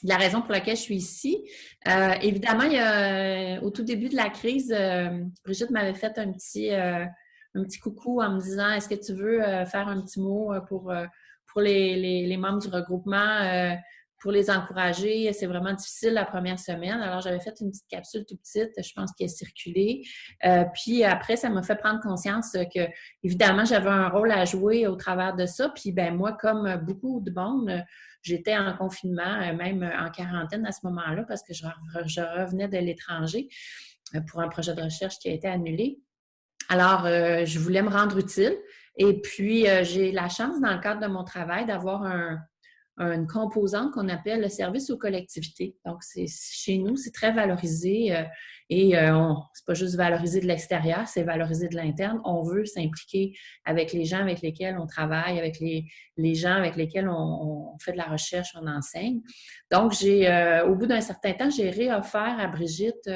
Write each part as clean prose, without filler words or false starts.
la raison pour laquelle je suis ici. Évidemment, au tout début de la crise, Brigitte m'avait fait un petit coucou en me disant est-ce que tu veux faire un petit mot pour les membres du regroupement, pour les encourager? C'est vraiment difficile la première semaine. Alors, j'avais fait une petite capsule tout petite, je pense qu'elle a circulé. Puis après, ça m'a fait prendre conscience que, évidemment, j'avais un rôle à jouer au travers de ça. Puis, ben moi, comme beaucoup de monde, j'étais en confinement, même en quarantaine à ce moment-là, parce que je revenais de l'étranger pour un projet de recherche qui a été annulé. Alors, je voulais me rendre utile. Et puis, j'ai la chance, dans le cadre de mon travail, d'avoir une composante qu'on appelle le service aux collectivités. Donc, chez nous, c'est très valorisé c'est pas juste valorisé de l'extérieur, c'est valorisé de l'interne. On veut s'impliquer avec les gens avec lesquels on travaille, avec les gens avec lesquels on fait de la recherche, on enseigne. Donc, au bout d'un certain temps, j'ai réoffert à Brigitte,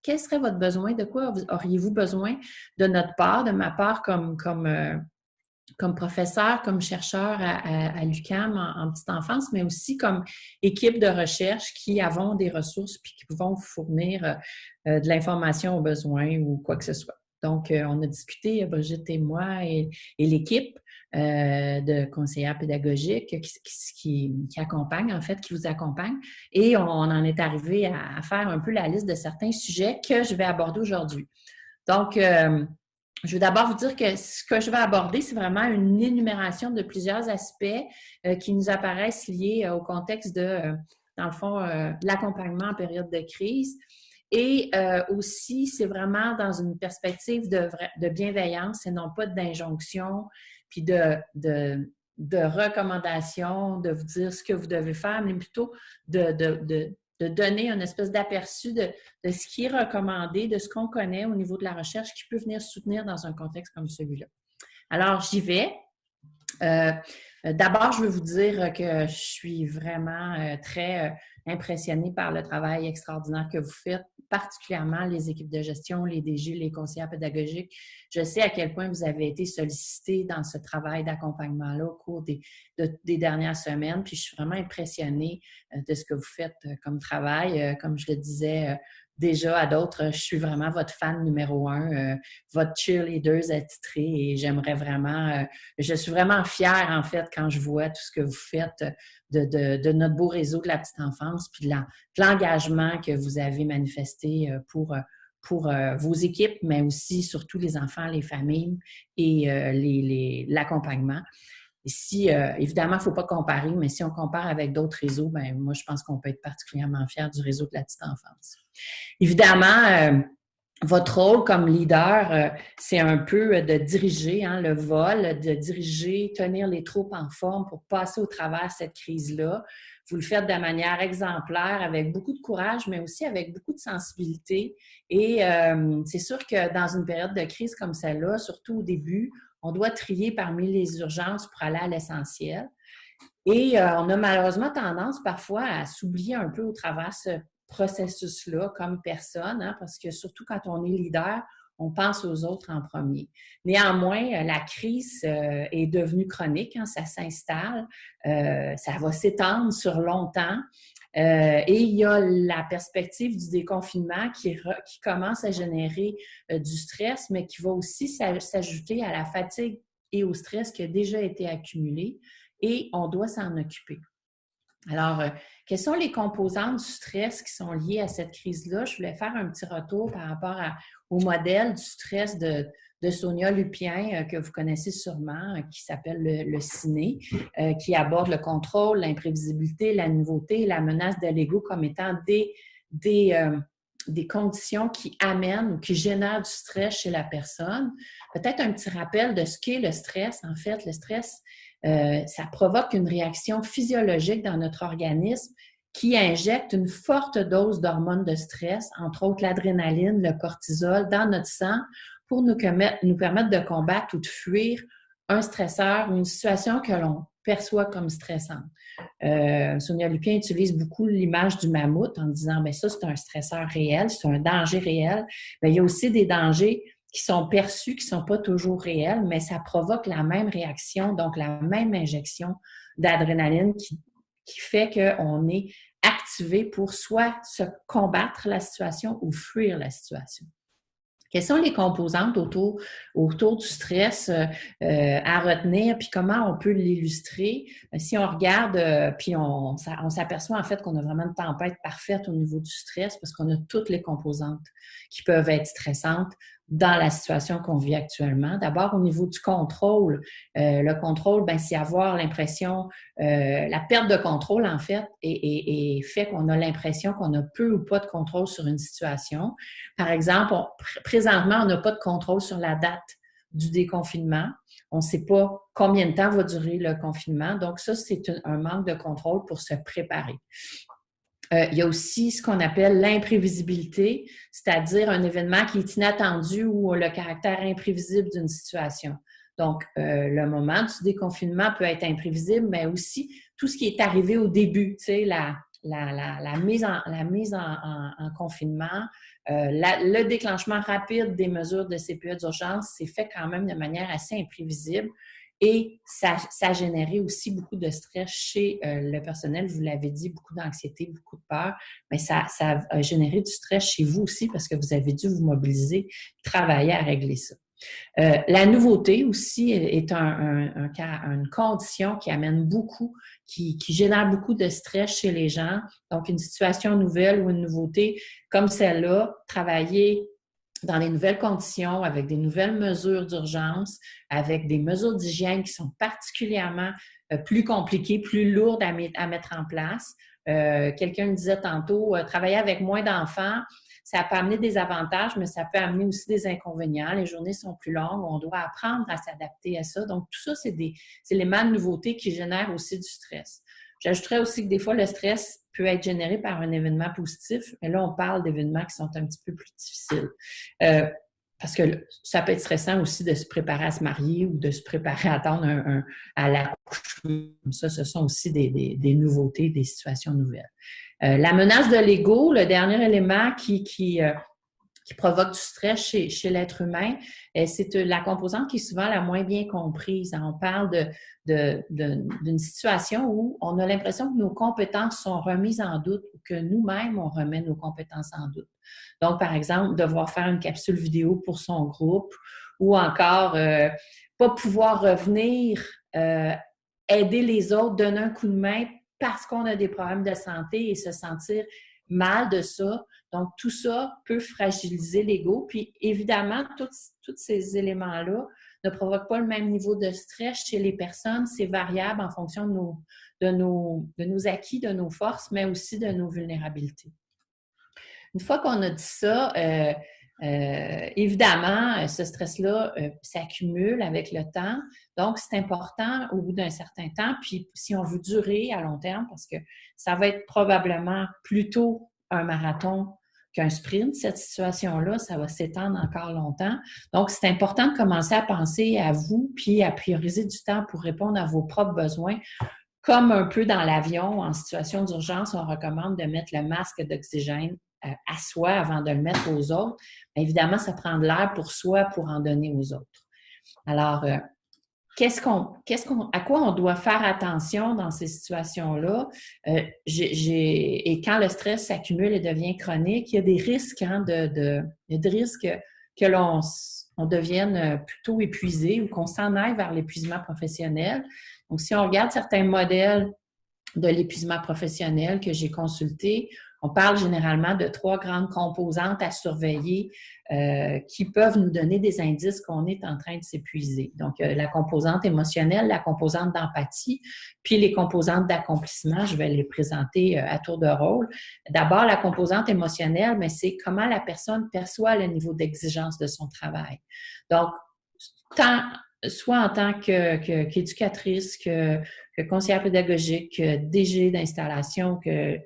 quel serait votre besoin? De quoi auriez-vous besoin de notre part, de ma part comme professeur, comme chercheur à l'UQAM en petite enfance, mais aussi comme équipe de recherche qui avons des ressources puis qui vont vous fournir de l'information aux besoins ou quoi que ce soit. Donc, on a discuté, Brigitte et moi et l'équipe de conseillères pédagogiques qui accompagnent, en fait, qui vous accompagnent. Et on en est arrivé à faire un peu la liste de certains sujets que je vais aborder aujourd'hui. Donc, je veux d'abord vous dire que ce que je vais aborder, c'est vraiment une énumération de plusieurs aspects qui nous apparaissent liés au contexte dans le fond, l'accompagnement en période de crise. Et aussi, c'est vraiment dans une perspective de bienveillance et non pas d'injonction, puis de recommandations, de vous dire ce que vous devez faire, mais plutôt de donner une espèce d'aperçu de ce qui est recommandé, de ce qu'on connaît au niveau de la recherche qui peut venir soutenir dans un contexte comme celui-là. Alors, j'y vais. D'abord, je veux vous dire que je suis vraiment très impressionnée par le travail extraordinaire que vous faites, particulièrement les équipes de gestion, les DG, les conseillers pédagogiques. Je sais à quel point vous avez été sollicités dans ce travail d'accompagnement-là au cours des dernières semaines. Puis, je suis vraiment impressionnée de ce que vous faites comme travail. Comme je le disais déjà à d'autres, je suis vraiment votre fan numéro 1, votre cheerleaders attitrée et j'aimerais vraiment, je suis vraiment fière en fait quand je vois tout ce que vous faites de notre beau réseau de la petite enfance puis de l'engagement que vous avez manifesté pour vos équipes, mais aussi surtout les enfants, les familles et l'accompagnement. Ici, évidemment, il ne faut pas comparer, mais si on compare avec d'autres réseaux, ben moi, je pense qu'on peut être particulièrement fier du réseau de la petite enfance. Évidemment, votre rôle comme leader, c'est un peu de diriger le vol, de diriger, tenir les troupes en forme pour passer au travers de cette crise-là. Vous le faites de manière exemplaire, avec beaucoup de courage, mais aussi avec beaucoup de sensibilité. Et c'est sûr que dans une période de crise comme celle-là, surtout au début, on doit trier parmi les urgences pour aller à l'essentiel. Et on a malheureusement tendance parfois à s'oublier un peu au travers de ce processus-là comme personne, parce que surtout quand on est leader, on pense aux autres en premier. Néanmoins, la crise est devenue chronique, ça s'installe, ça va s'étendre sur longtemps. Et il y a la perspective du déconfinement qui commence à générer du stress, mais qui va aussi s'ajouter à la fatigue et au stress qui a déjà été accumulé, et on doit s'en occuper. Alors, quelles sont les composantes du stress qui sont liées à cette crise-là? Je voulais faire un petit retour par rapport au modèle du stress de Sonia Lupien, que vous connaissez sûrement, qui s'appelle le CINE, qui aborde le contrôle, l'imprévisibilité, la nouveauté, la menace de l'ego comme étant des conditions qui amènent ou qui génèrent du stress chez la personne. Peut-être un petit rappel de ce qu'est le stress. En fait, le stress, ça provoque une réaction physiologique dans notre organisme qui injecte une forte dose d'hormones de stress, entre autres l'adrénaline, le cortisol, dans notre sang pour nous permettre de combattre ou de fuir un stresseur ou une situation que l'on perçoit comme stressante. Sonia Lupien utilise beaucoup l'image du mammouth en disant « ça, c'est un stresseur réel, c'est un danger réel. » Il y a aussi des dangers qui sont perçus, qui ne sont pas toujours réels, mais ça provoque la même réaction, donc la même injection d'adrénaline qui fait qu'on est activé pour soit se combattre la situation ou fuir la situation. Quelles sont les composantes autour du stress à retenir, puis comment on peut l'illustrer? Si on regarde, puis on s'aperçoit en fait qu'on a vraiment une tempête parfaite au niveau du stress parce qu'on a toutes les composantes qui peuvent être stressantes dans la situation qu'on vit actuellement. D'abord, au niveau du contrôle. Le contrôle, ben, c'est avoir l'impression, la perte de contrôle, en fait, et fait qu'on a l'impression qu'on a peu ou pas de contrôle sur une situation. Par exemple, présentement, on n'a pas de contrôle sur la date du déconfinement. On ne sait pas combien de temps va durer le confinement. Donc, ça, c'est un manque de contrôle pour se préparer. Il y a aussi ce qu'on appelle l'imprévisibilité, c'est-à-dire un événement qui est inattendu ou le caractère imprévisible d'une situation. Donc, le moment du déconfinement peut être imprévisible, mais aussi tout ce qui est arrivé au début, tu sais, la mise en confinement, le déclenchement rapide des mesures de CPE d'urgence, c'est fait quand même de manière assez imprévisible. Et ça a généré aussi beaucoup de stress chez le personnel. Vous l'avez dit, beaucoup d'anxiété, beaucoup de peur. Mais ça a généré du stress chez vous aussi parce que vous avez dû vous mobiliser, travailler à régler ça. La nouveauté aussi est une condition qui amène beaucoup, qui génère beaucoup de stress chez les gens. Donc, une situation nouvelle ou une nouveauté comme celle-là, travailler dans les nouvelles conditions, avec des nouvelles mesures d'urgence, avec des mesures d'hygiène qui sont particulièrement plus compliquées, plus lourdes à mettre en place. Quelqu'un me disait tantôt, travailler avec moins d'enfants, ça peut amener des avantages, mais ça peut amener aussi des inconvénients. Les journées sont plus longues, on doit apprendre à s'adapter à ça. Donc, tout ça, c'est des éléments de nouveauté qui génèrent aussi du stress. J'ajouterais aussi que des fois, le stress peut être généré par un événement positif, mais là, on parle d'événements qui sont un petit peu plus difficiles. Parce que ça peut être stressant aussi de se préparer à se marier ou de se préparer à attendre à l'accouchement. Ça, ce sont aussi des nouveautés, des situations nouvelles. La menace de l'ego, le dernier élément qui provoque du stress chez l'être humain, c'est la composante qui est souvent la moins bien comprise. On parle d'une situation où on a l'impression que nos compétences sont remises en doute ou que nous-mêmes, on remet nos compétences en doute. Donc, par exemple, devoir faire une capsule vidéo pour son groupe ou encore pas pouvoir revenir aider les autres, donner un coup de main parce qu'on a des problèmes de santé et se sentir mal de ça. Donc, tout ça peut fragiliser l'ego. Puis, évidemment, tous ces éléments-là ne provoquent pas le même niveau de stress chez les personnes. C'est variable en fonction de nos acquis, de nos forces, mais aussi de nos vulnérabilités. Une fois qu'on a dit ça, évidemment, ce stress-là s'accumule avec le temps. Donc, c'est important au bout d'un certain temps. Puis, si on veut durer à long terme, parce que ça va être probablement plutôt un marathon qu'un sprint, cette situation-là, ça va s'étendre encore longtemps. Donc, c'est important de commencer à penser à vous, puis à prioriser du temps pour répondre à vos propres besoins. Comme un peu dans l'avion, en situation d'urgence, on recommande de mettre le masque d'oxygène à soi avant de le mettre aux autres. Bien, évidemment, ça prend de l'air pour soi pour en donner aux autres. Alors, à quoi on doit faire attention dans ces situations-là? Et quand le stress s'accumule et devient chronique, il y a des risques, il y a des risques que on devienne plutôt épuisé ou qu'on s'en aille vers l'épuisement professionnel. Donc, si on regarde certains modèles de l'épuisement professionnel que j'ai consultés, on parle généralement de 3 grandes composantes à surveiller qui peuvent nous donner des indices qu'on est en train de s'épuiser. Donc, la composante émotionnelle, la composante d'empathie, puis les composantes d'accomplissement. Je vais les présenter à tour de rôle. D'abord, la composante émotionnelle, mais c'est comment la personne perçoit le niveau d'exigence de son travail. Donc, soit en tant qu'éducatrice, que conseillère pédagogique, que DG d'installation, que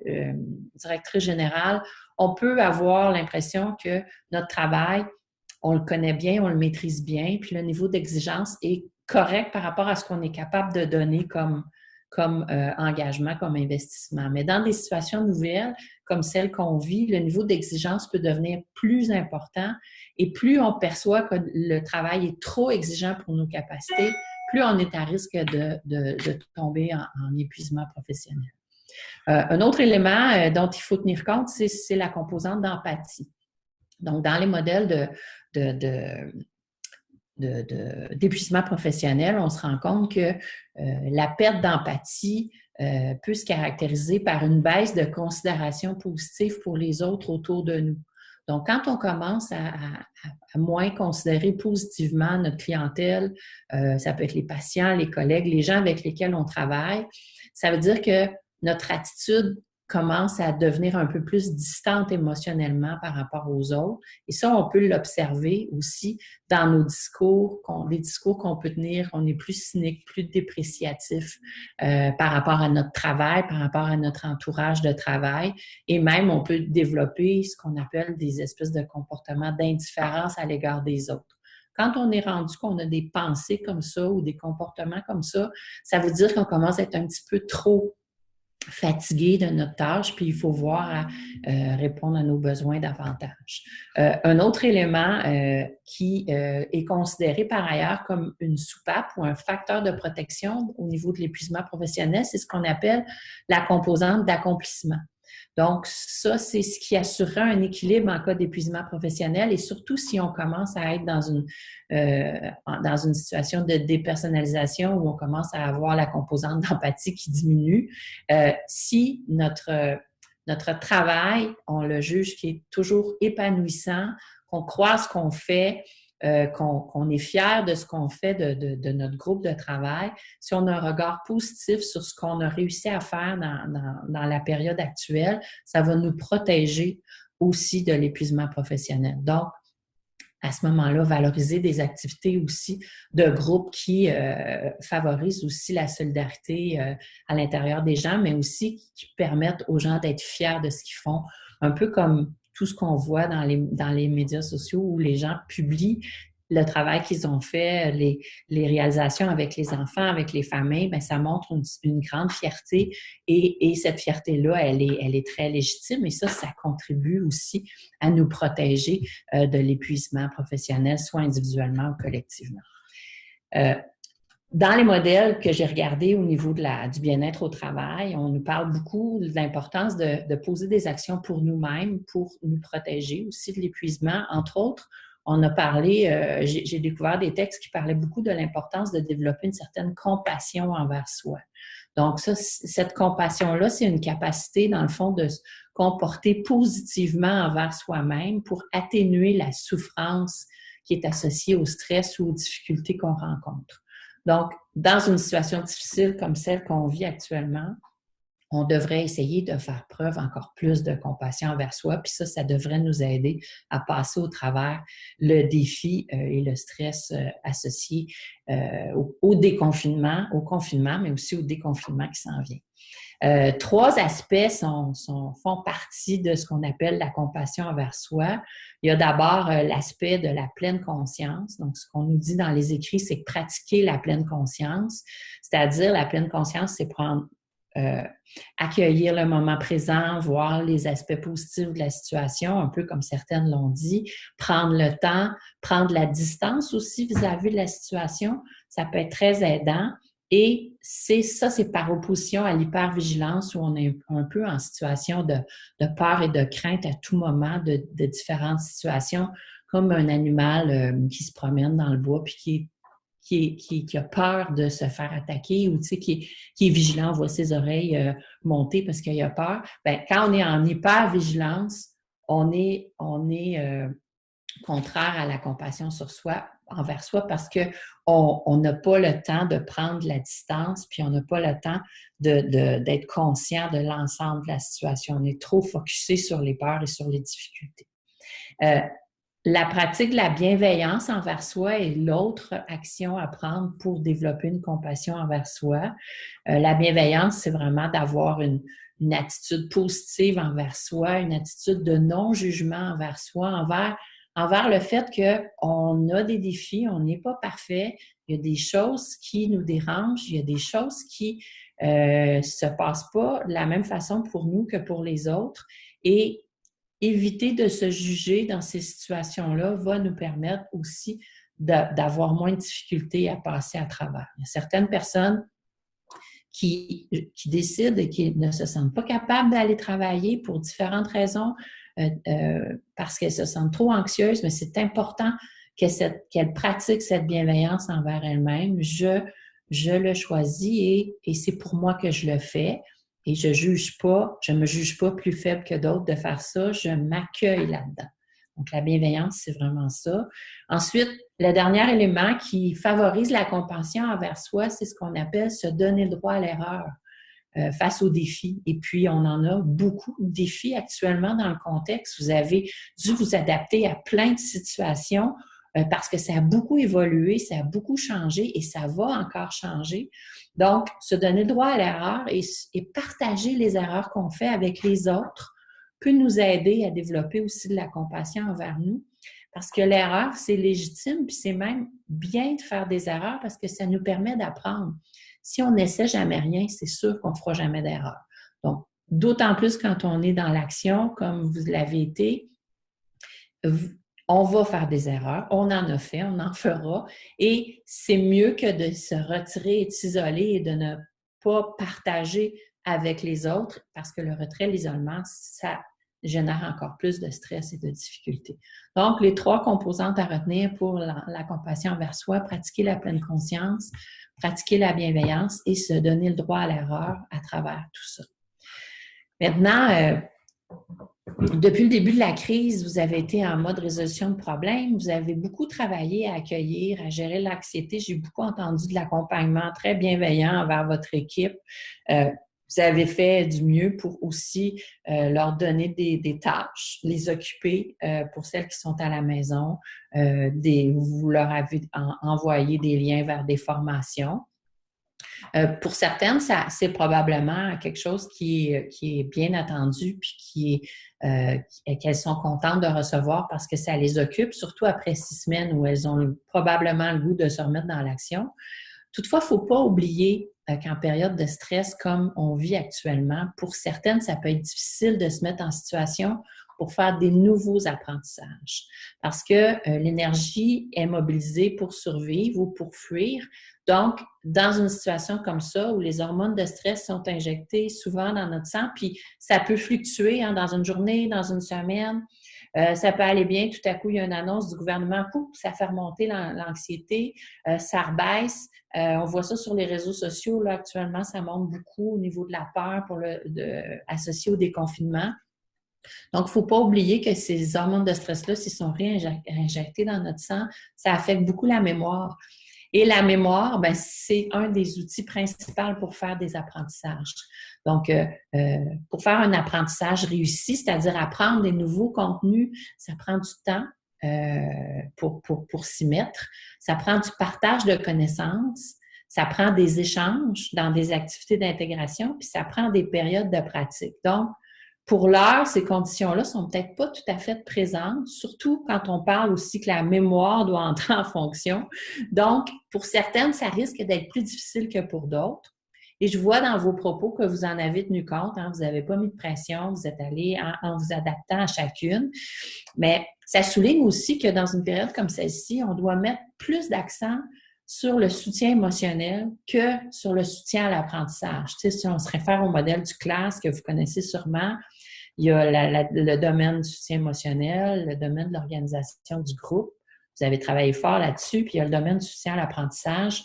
directrice générale, on peut avoir l'impression que notre travail, on le connaît bien, on le maîtrise bien, puis le niveau d'exigence est correct par rapport à ce qu'on est capable de donner comme engagement, comme investissement. Mais dans des situations nouvelles, comme celles qu'on vit, le niveau d'exigence peut devenir plus important et plus on perçoit que le travail est trop exigeant pour nos capacités, plus on est à risque de tomber en épuisement professionnel. Un autre élément dont il faut tenir compte, c'est la composante d'empathie. Donc, dans les modèles d'épuisement professionnel, on se rend compte que la perte d'empathie peut se caractériser par une baisse de considération positive pour les autres autour de nous. Donc, quand on commence à moins considérer positivement notre clientèle, ça peut être les patients, les collègues, les gens avec lesquels on travaille, ça veut dire que notre attitude commence à devenir un peu plus distante émotionnellement par rapport aux autres. Et ça, on peut l'observer aussi dans nos discours, les discours qu'on peut tenir. On est plus cynique, plus dépréciatif par rapport à notre travail, par rapport à notre entourage de travail. Et même, on peut développer ce qu'on appelle des espèces de comportements d'indifférence à l'égard des autres. Quand on est rendu qu'on a des pensées comme ça ou des comportements comme ça veut dire qu'on commence à être un petit peu trop fatigué de notre tâche, puis il faut voir à répondre à nos besoins davantage. Un autre élément qui est considéré par ailleurs comme une soupape ou un facteur de protection au niveau de l'épuisement professionnel, c'est ce qu'on appelle la composante d'accomplissement. Donc, ça, c'est ce qui assurera un équilibre en cas d'épuisement professionnel et surtout si on commence à être dans une situation de dépersonnalisation où on commence à avoir la composante d'empathie qui diminue. Si notre travail, on le juge qui est toujours épanouissant, qu'on croit ce qu'on fait, qu'on est fier de ce qu'on fait de notre groupe de travail, si on a un regard positif sur ce qu'on a réussi à faire dans la période actuelle, ça va nous protéger aussi de l'épuisement professionnel. Donc, à ce moment-là, valoriser des activités aussi de groupe qui favorisent aussi la solidarité à l'intérieur des gens, mais aussi qui permettent aux gens d'être fiers de ce qu'ils font, un peu comme tout ce qu'on voit dans les médias sociaux où les gens publient le travail qu'ils ont fait, les réalisations avec les enfants, avec les familles, bien, ça montre une grande fierté et cette fierté-là, elle est très légitime et ça contribue aussi à nous protéger de l'épuisement professionnel, soit individuellement ou collectivement. Dans les modèles que j'ai regardés au niveau du bien-être au travail, on nous parle beaucoup de l'importance de poser des actions pour nous-mêmes, pour nous protéger aussi de l'épuisement. Entre autres, on a parlé, j'ai découvert des textes qui parlaient beaucoup de l'importance de développer une certaine compassion envers soi. Donc, cette compassion-là, c'est une capacité, dans le fond, de se comporter positivement envers soi-même pour atténuer la souffrance qui est associée au stress ou aux difficultés qu'on rencontre. Donc, dans une situation difficile comme celle qu'on vit actuellement, on devrait essayer de faire preuve encore plus de compassion envers soi, puis ça devrait nous aider à passer au travers le défi et le stress associé au déconfinement, au confinement, mais aussi au déconfinement qui s'en vient. 3 aspects font partie de ce qu'on appelle la compassion envers soi. Il y a d'abord l'aspect de la pleine conscience. Donc, ce qu'on nous dit dans les écrits, c'est pratiquer la pleine conscience. C'est-à-dire, la pleine conscience, c'est accueillir le moment présent, voir les aspects positifs de la situation, un peu comme certaines l'ont dit, prendre le temps, prendre la distance aussi vis-à-vis de la situation. Ça peut être très aidant. Et c'est par opposition à l'hypervigilance où on est un peu en situation de peur et de crainte à tout moment de différentes situations, comme un animal qui se promène dans le bois puis qui a peur de se faire attaquer ou qui est vigilant, on voit ses oreilles monter parce qu'il a peur. Bien, quand on est en hypervigilance, on est contraire à la compassion envers soi parce qu'on n'a pas le temps de prendre la distance puis on n'a pas le temps d'être conscient de l'ensemble de la situation. On est trop focusé sur les peurs et sur les difficultés. La pratique de la bienveillance envers soi est l'autre action à prendre pour développer une compassion envers soi. La bienveillance, c'est vraiment d'avoir une attitude positive envers soi, une attitude de non-jugement envers soi, envers le fait qu'on a des défis, on n'est pas parfait, il y a des choses qui nous dérangent, il y a des choses qui se passent pas de la même façon pour nous que pour les autres et éviter de se juger dans ces situations-là va nous permettre aussi d'avoir moins de difficultés à passer à travers. Il y a certaines personnes qui décident et qui ne se sentent pas capables d'aller travailler pour différentes raisons, parce qu'elles se sentent trop anxieuses, mais c'est important qu'elles pratiquent cette bienveillance envers elles-mêmes. Je le choisis et c'est pour moi que je le fais. Et je me juge pas plus faible que d'autres de faire ça, je m'accueille là-dedans. Donc, la bienveillance, c'est vraiment ça. Ensuite, le dernier élément qui favorise la compassion envers soi, c'est ce qu'on appelle se donner le droit à l'erreur face aux défis. Et puis, on en a beaucoup de défis actuellement dans le contexte. Vous avez dû vous adapter à plein de situations parce que ça a beaucoup évolué, ça a beaucoup changé et ça va encore changer. Donc, se donner le droit à l'erreur et partager les erreurs qu'on fait avec les autres peut nous aider à développer aussi de la compassion envers nous. Parce que l'erreur, c'est légitime, puis c'est même bien de faire des erreurs parce que ça nous permet d'apprendre. Si on n'essaie jamais rien, c'est sûr qu'on ne fera jamais d'erreur. Donc, d'autant plus quand on est dans l'action, comme vous l'avez été, on va faire des erreurs, on en a fait, on en fera, et c'est mieux que de se retirer et de s'isoler et de ne pas partager avec les autres, parce que le retrait, l'isolement, ça génère encore plus de stress et de difficultés. Donc, les 3 composantes à retenir pour la compassion envers soi, pratiquer la pleine conscience, pratiquer la bienveillance et se donner le droit à l'erreur à travers tout ça. Maintenant, depuis le début de la crise, vous avez été en mode résolution de problèmes. Vous avez beaucoup travaillé à accueillir, à gérer l'anxiété. J'ai beaucoup entendu de l'accompagnement très bienveillant envers votre équipe. Vous avez fait du mieux pour aussi leur donner des tâches, les occuper pour celles qui sont à la maison. Vous leur avez envoyé des liens vers des formations. Pour certaines, c'est probablement quelque chose qui est bien attendu puis qu'elles sont contentes de recevoir parce que ça les occupe, surtout après 6 semaines où elles ont probablement le goût de se remettre dans l'action. Toutefois, il ne faut pas oublier qu'en période de stress comme on vit actuellement, pour certaines, ça peut être difficile de se mettre en situation pour faire des nouveaux apprentissages parce que l'énergie est mobilisée pour survivre ou pour fuir. Donc, dans une situation comme ça, où les hormones de stress sont injectées souvent dans notre sang, puis ça peut fluctuer dans une journée, dans une semaine, ça peut aller bien, tout à coup, il y a une annonce du gouvernement, ça fait remonter l'anxiété, ça rebaisse. On voit ça sur les réseaux sociaux, là, actuellement, ça monte beaucoup au niveau de la peur associée au déconfinement. Donc, il ne faut pas oublier que ces hormones de stress-là, s'ils sont réinjectés dans notre sang, ça affecte beaucoup la mémoire. Et la mémoire, c'est un des outils principaux pour faire des apprentissages. Donc, pour faire un apprentissage réussi, c'est-à-dire apprendre des nouveaux contenus, ça prend du temps pour s'y mettre. Ça prend du partage de connaissances. Ça prend des échanges dans des activités d'intégration, puis ça prend des périodes de pratique. Donc, pour l'heure, ces conditions-là sont peut-être pas tout à fait présentes, surtout quand on parle aussi que la mémoire doit entrer en fonction. Donc, pour certaines, ça risque d'être plus difficile que pour d'autres. Et je vois dans vos propos que vous en avez tenu compte, vous n'avez pas mis de pression, vous êtes allé en vous adaptant à chacune. Mais ça souligne aussi que dans une période comme celle-ci, on doit mettre plus d'accent sur le soutien émotionnel que sur le soutien à l'apprentissage. Tu sais, si on se réfère au modèle du CLASS que vous connaissez sûrement, il y a le domaine du soutien émotionnel, le domaine de l'organisation du groupe. Vous avez travaillé fort là-dessus, puis il y a le domaine du soutien à l'apprentissage.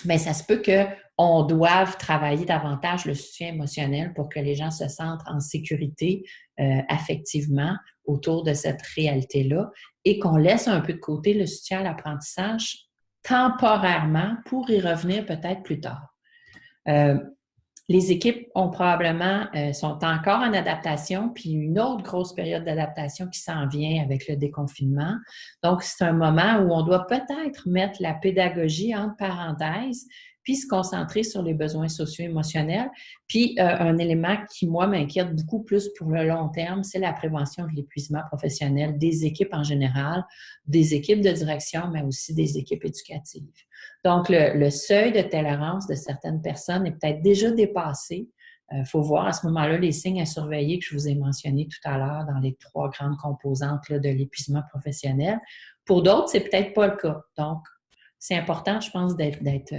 Mais ça se peut qu'on doive travailler davantage le soutien émotionnel pour que les gens se sentent en sécurité affectivement autour de cette réalité-là et qu'on laisse un peu de côté le soutien à l'apprentissage temporairement pour y revenir peut-être plus tard. Les équipes sont encore en adaptation, puis une autre grosse période d'adaptation qui s'en vient avec le déconfinement. Donc, c'est un moment où on doit peut-être mettre la pédagogie entre parenthèses, puis se concentrer sur les besoins socio-émotionnels. Puis, un élément qui, moi, m'inquiète beaucoup plus pour le long terme, c'est la prévention de l'épuisement professionnel des équipes en général, des équipes de direction, mais aussi des équipes éducatives. Donc, le seuil de tolérance de certaines personnes est peut-être déjà dépassé. Il faut voir à ce moment-là les signes à surveiller que je vous ai mentionnés tout à l'heure dans les 3 grandes composantes là, de l'épuisement professionnel. Pour d'autres, c'est peut-être pas le cas. Donc, c'est important, je pense, d'être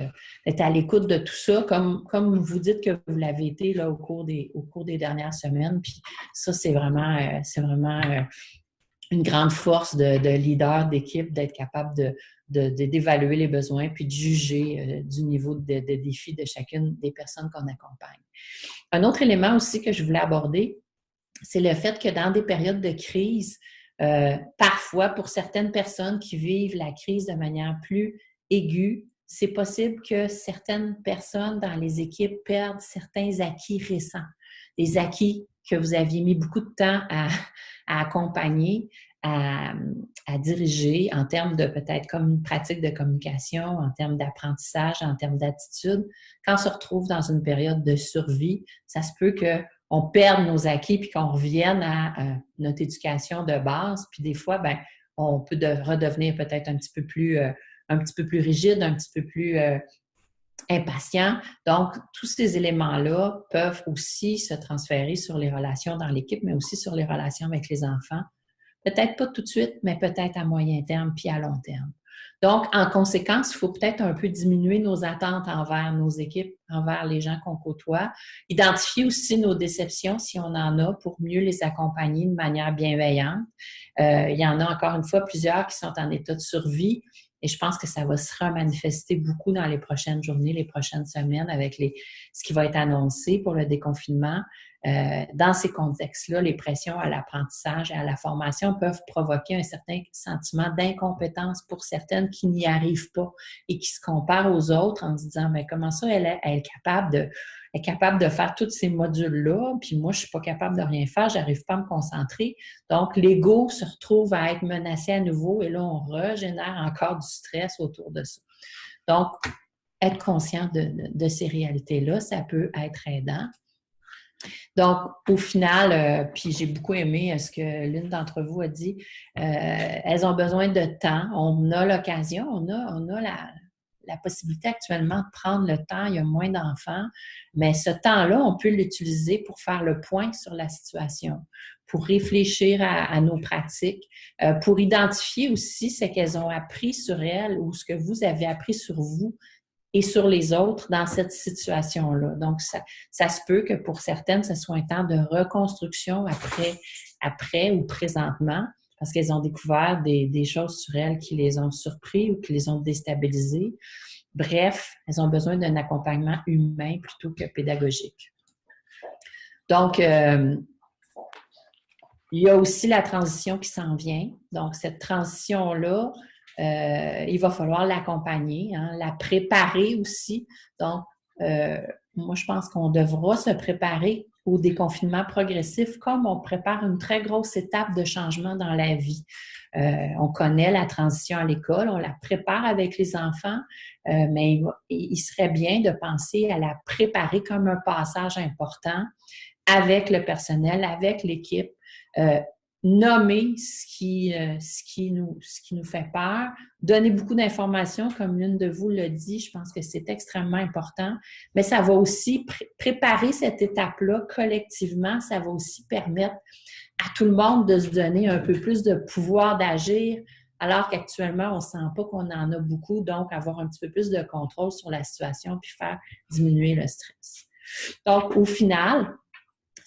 à l'écoute de tout ça, comme vous dites que vous l'avez été là, au cours des dernières semaines. Puis ça, c'est vraiment une grande force de leader d'équipe, d'être capable d'évaluer les besoins puis de juger du niveau de défi de chacune des personnes qu'on accompagne. Un autre élément aussi que je voulais aborder, c'est le fait que dans des périodes de crise, parfois, pour certaines personnes qui vivent la crise de manière plus aiguë, c'est possible que certaines personnes dans les équipes perdent certains acquis récents, des acquis que vous aviez mis beaucoup de temps à accompagner, à diriger en termes de peut-être comme une pratique de communication, en termes d'apprentissage, en termes d'attitude. Quand on se retrouve dans une période de survie, ça se peut qu'on perde nos acquis puis qu'on revienne à notre éducation de base. Puis des fois, ben, on peut redevenir peut-être un petit peu plus rigide, un petit peu plus impatient. Donc, tous ces éléments-là peuvent aussi se transférer sur les relations dans l'équipe, mais aussi sur les relations avec les enfants. Peut-être pas tout de suite, mais peut-être à moyen terme puis à long terme. Donc, en conséquence, il faut peut-être un peu diminuer nos attentes envers nos équipes, envers les gens qu'on côtoie. Identifier aussi nos déceptions, si on en a, pour mieux les accompagner de manière bienveillante. Il y en a encore une fois plusieurs qui sont en état de survie. Et je pense que ça va se remanifester beaucoup dans les prochaines journées, les prochaines semaines avec ce qui va être annoncé pour le déconfinement. Dans ces contextes-là, les pressions à l'apprentissage et à la formation peuvent provoquer un certain sentiment d'incompétence pour certaines qui n'y arrivent pas et qui se comparent aux autres en se disant, mais comment ça, elle est capable de faire tous ces modules-là, puis moi, je suis pas capable de rien faire, j'arrive pas à me concentrer. Donc, l'ego se retrouve à être menacé à nouveau et là, on régénère encore du stress autour de ça. Donc, être conscient de ces réalités-là, ça peut être aidant. Donc, au final, puis j'ai beaucoup aimé ce que l'une d'entre vous a dit, elles ont besoin de temps. On a l'occasion, on a la possibilité actuellement de prendre le temps. Il y a moins d'enfants, mais ce temps-là, on peut l'utiliser pour faire le point sur la situation, pour réfléchir à nos pratiques, pour identifier aussi ce qu'elles ont appris sur elles ou ce que vous avez appris sur vous et sur les autres dans cette situation-là. Donc, ça se peut que pour certaines, ce soit un temps de reconstruction après ou présentement, parce qu'elles ont découvert des choses sur elles qui les ont surpris ou qui les ont déstabilisées. Bref, elles ont besoin d'un accompagnement humain plutôt que pédagogique. Donc, il y a aussi la transition qui s'en vient. Donc, cette transition-là, il va falloir l'accompagner, la préparer aussi. Donc, moi, je pense qu'on devra se préparer au déconfinement progressif comme on prépare une très grosse étape de changement dans la vie. On connaît la transition à l'école, on la prépare avec les enfants, mais il serait bien de penser à la préparer comme un passage important avec le personnel, avec l'équipe, nommer ce qui nous fait peur, donner beaucoup d'informations, comme l'une de vous l'a dit, je pense que c'est extrêmement important, mais ça va aussi préparer cette étape-là collectivement, ça va aussi permettre à tout le monde de se donner un peu plus de pouvoir d'agir, alors qu'actuellement, on ne sent pas qu'on en a beaucoup, donc avoir un petit peu plus de contrôle sur la situation puis faire diminuer le stress. Donc, au final,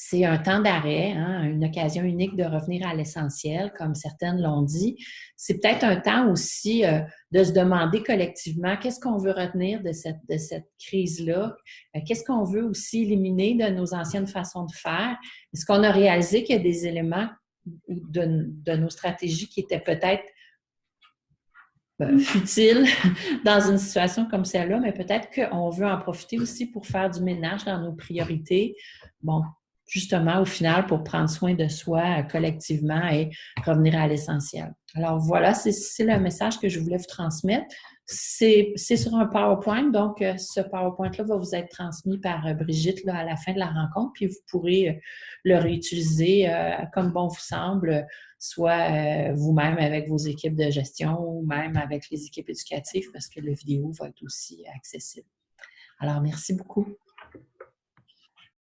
c'est un temps d'arrêt, une occasion unique de revenir à l'essentiel, comme certaines l'ont dit. C'est peut-être un temps aussi de se demander collectivement qu'est-ce qu'on veut retenir de cette crise-là, qu'est-ce qu'on veut aussi éliminer de nos anciennes façons de faire. Est-ce qu'on a réalisé qu'il y a des éléments de nos stratégies qui étaient peut-être futiles dans une situation comme celle-là, mais peut-être qu'on veut en profiter aussi pour faire du ménage dans nos priorités. Bon, justement, au final, pour prendre soin de soi collectivement et revenir à l'essentiel. Alors voilà, c'est le message que je voulais vous transmettre. C'est sur un PowerPoint, donc ce PowerPoint-là va vous être transmis par Brigitte là, à la fin de la rencontre, puis vous pourrez le réutiliser comme bon vous semble, soit vous-même avec vos équipes de gestion ou même avec les équipes éducatives, parce que la vidéo va être aussi accessible. Alors, merci beaucoup.